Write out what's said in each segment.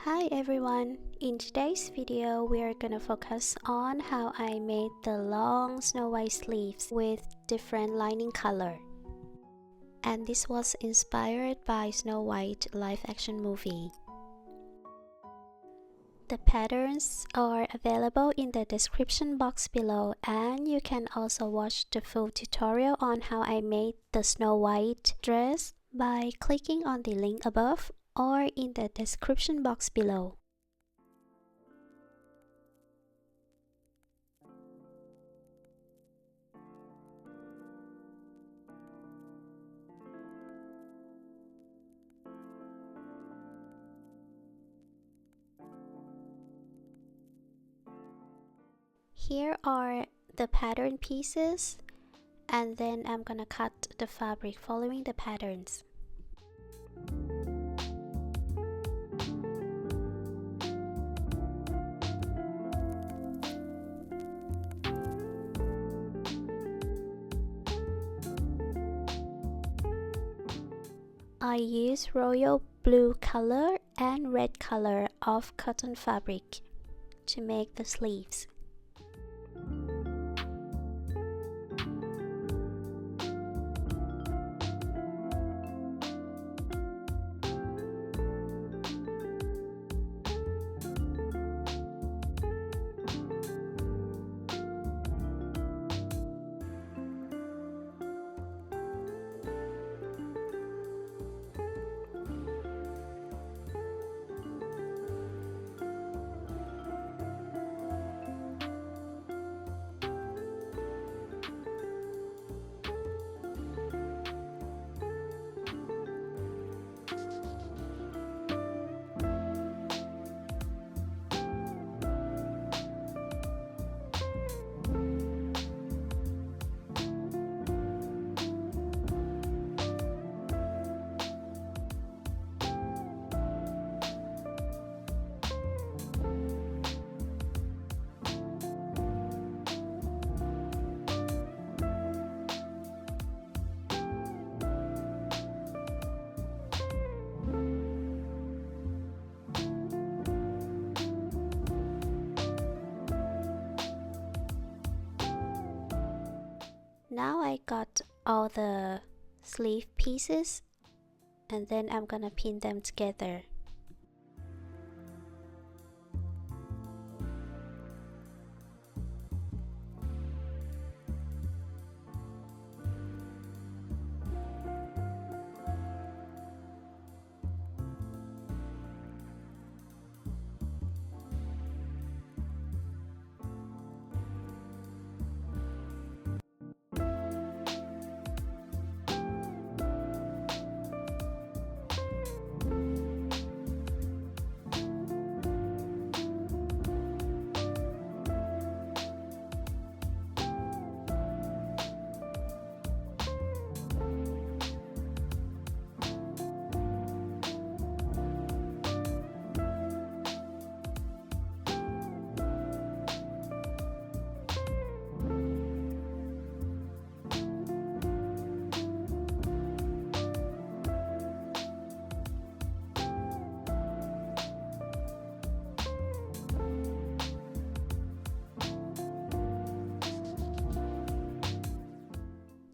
Hi everyone, in today's video we are gonna focus on how I made the long Snow White sleeves with different lining color. And this was inspired by Snow White live action movie. The patterns are available in the description box below, and you can also watch the full tutorial on how I made the Snow White dress by clicking on the link above or in the description box below. Here are the pattern pieces, and then I'm gonna cut the fabric following the patterns. I use royal blue color and red color of cotton fabric to make the sleeves. Now I got all the sleeve pieces, and then I'm gonna pin them together.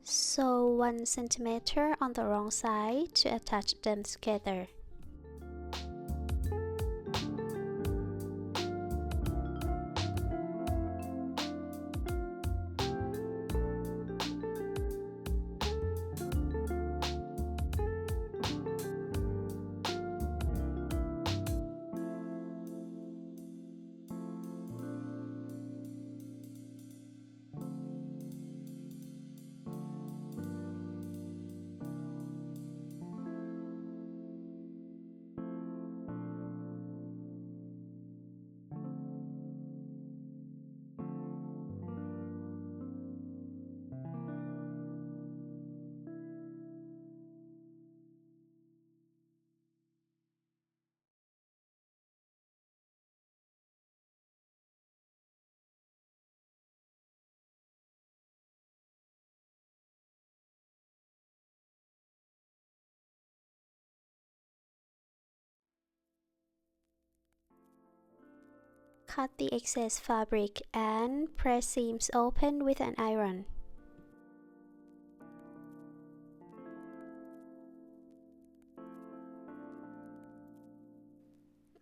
Sew 1 centimeter on the wrong side to attach them together. cut the excess fabric and press seams open with an iron.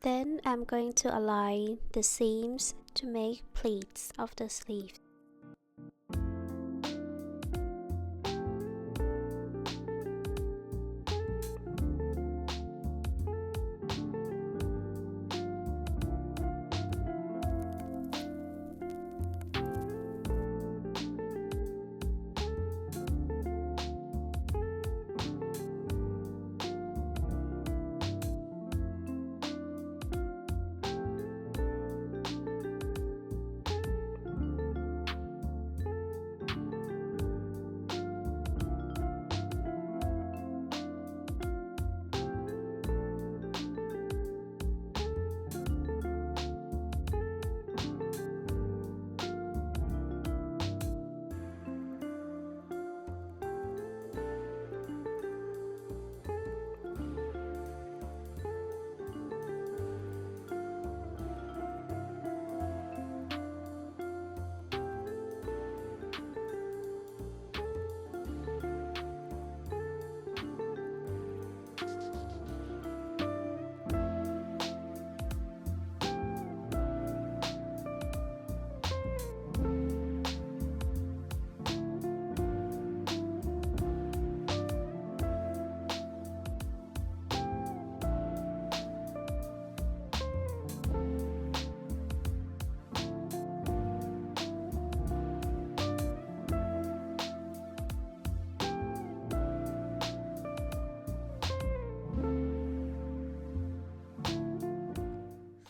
Then I'm going to align the seams to make pleats of the sleeve.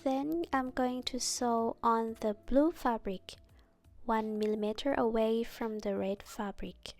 Then I'm going to sew on the blue fabric, 1 millimeter away from the red fabric.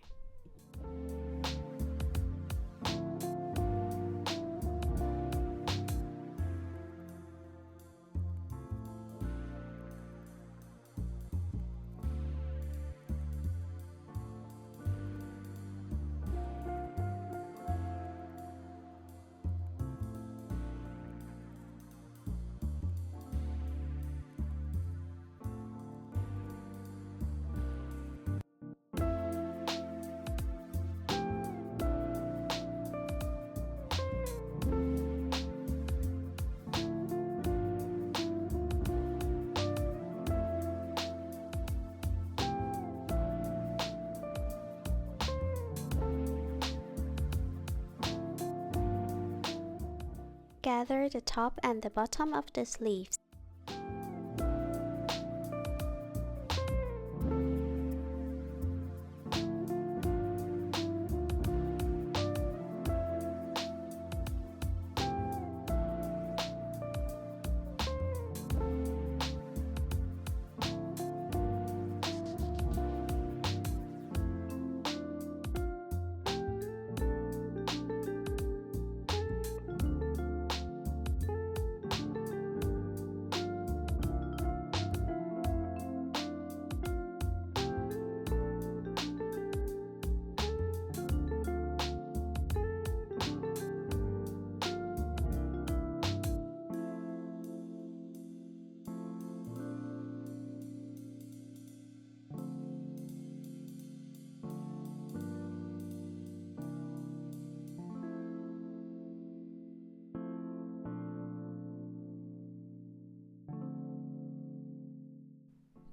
Gather the top and the bottom of the sleeves.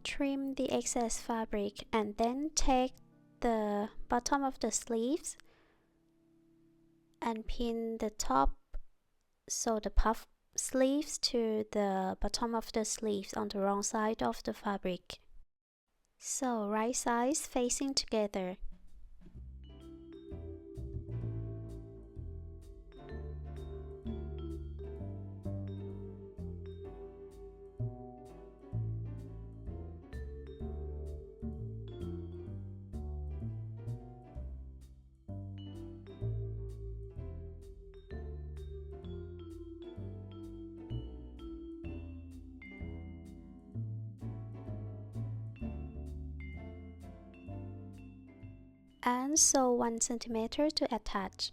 Trim the excess fabric and then take the bottom of the sleeves and pin the top, so the puff sleeves to the bottom of the sleeves on the wrong side of the fabric. So right sides facing together. And sew 1 centimeter to attach.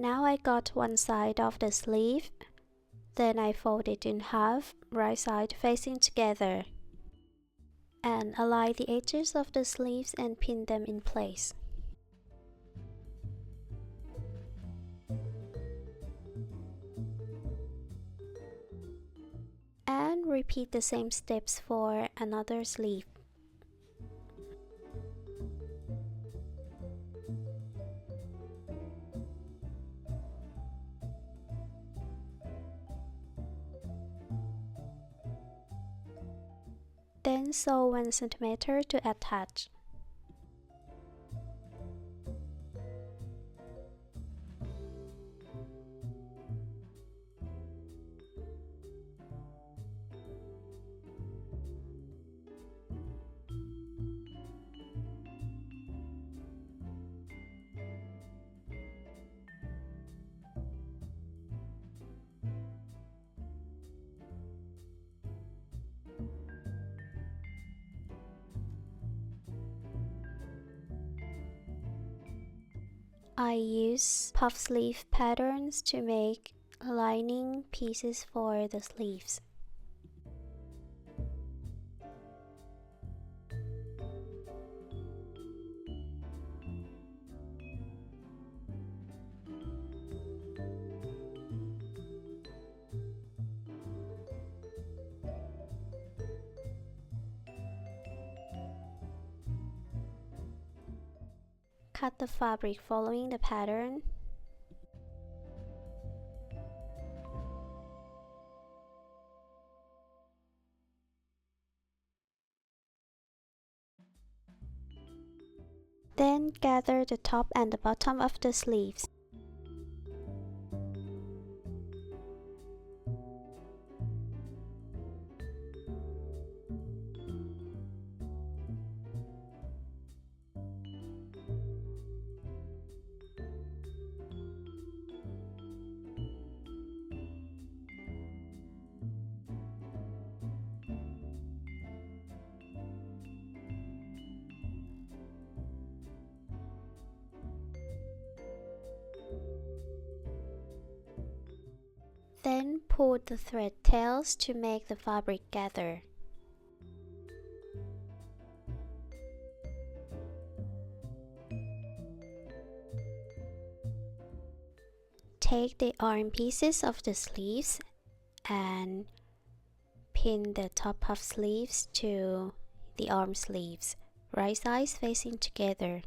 Now I got one side of the sleeve. Then I fold it in half, right side facing together, and align the edges of the sleeves and pin them in place. And repeat the same steps for another sleeve. Then sew 1 cm to attach. I use puff sleeve patterns to make lining pieces for the sleeves. Cut the fabric following the pattern. Then gather the top and the bottom of the sleeves. Then pull the thread tails to make the fabric gather. Take the arm pieces of the sleeves and pin the top puff sleeves to the arm sleeves, right sides facing together.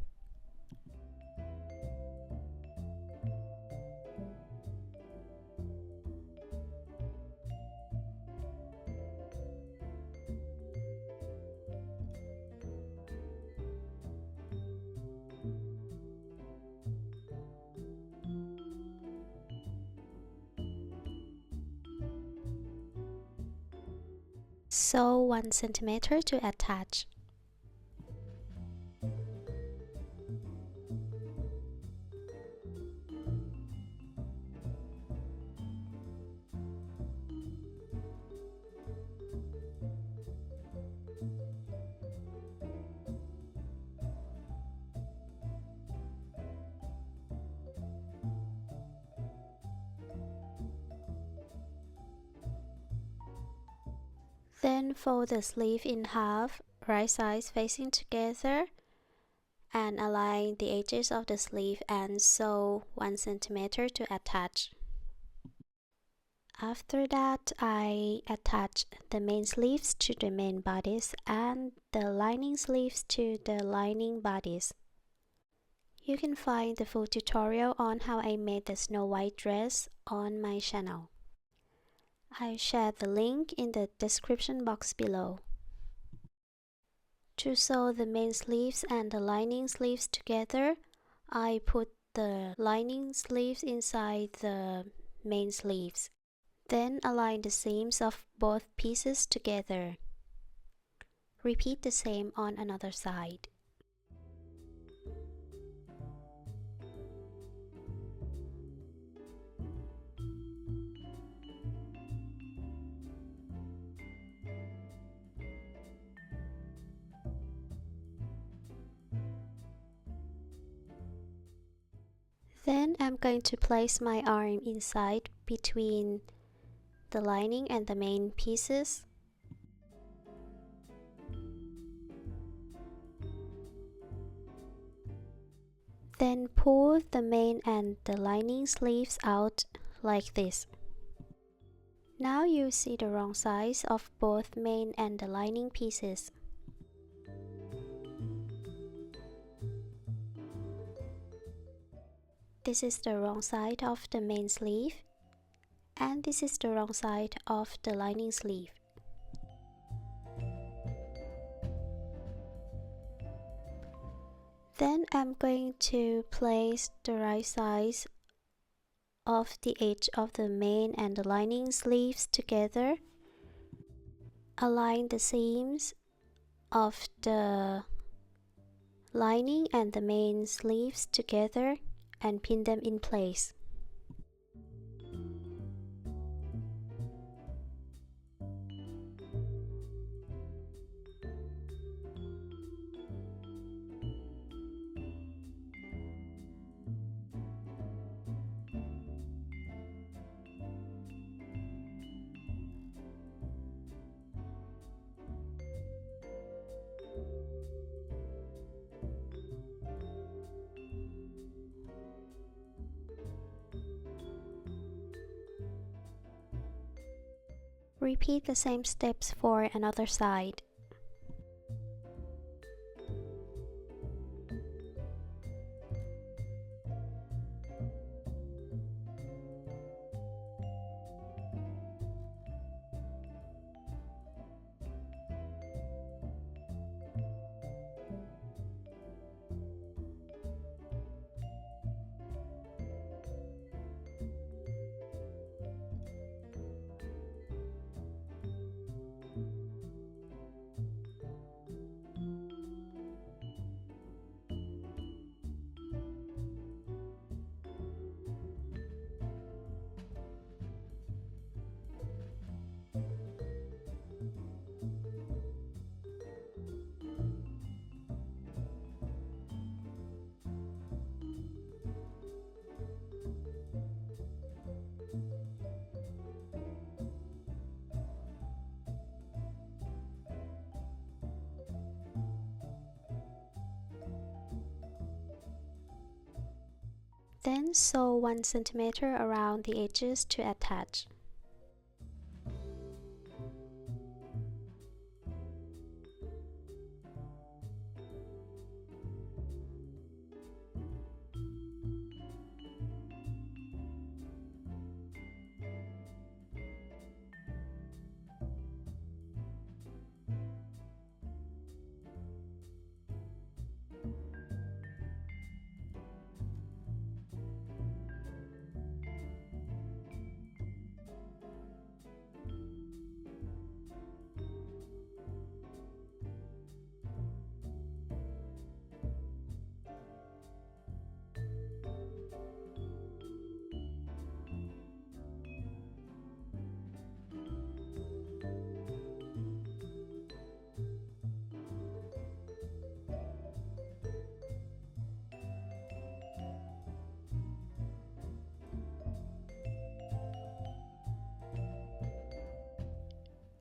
Sew 1 cm to attach. Then fold the sleeve in half, right sides facing together, and align the edges of the sleeve and sew 1 cm to attach. After that, I attach the main sleeves to the main bodice and the lining sleeves to the lining bodice. You can find the full tutorial on how I made the Snow White dress on my channel. I shared the link in the description box below. To sew the main sleeves and the lining sleeves together, I put the lining sleeves inside the main sleeves. Then align the seams of both pieces together. Repeat the same on another side. Then I'm going to place my arm inside between the lining and the main pieces. Then pull the main and the lining sleeves out like this. Now you see the wrong size of both main and the lining pieces. This is the wrong side of the main sleeve, and this is the wrong side of the lining sleeve. Then I'm going to place the right size of the edge of the main and the lining sleeves together. Align the seams of the lining and the main sleeves together and pin them in place. Repeat the same steps for another side. Then sew 1 centimeter around the edges to attach.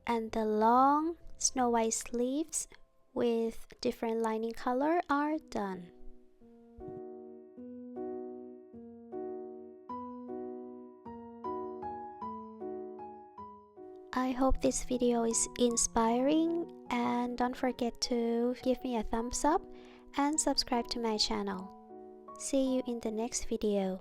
And the long Snow White sleeves with different lining color are done. I hope this video is inspiring, and don't forget to give me a thumbs up and subscribe to my channel. See you in the next video.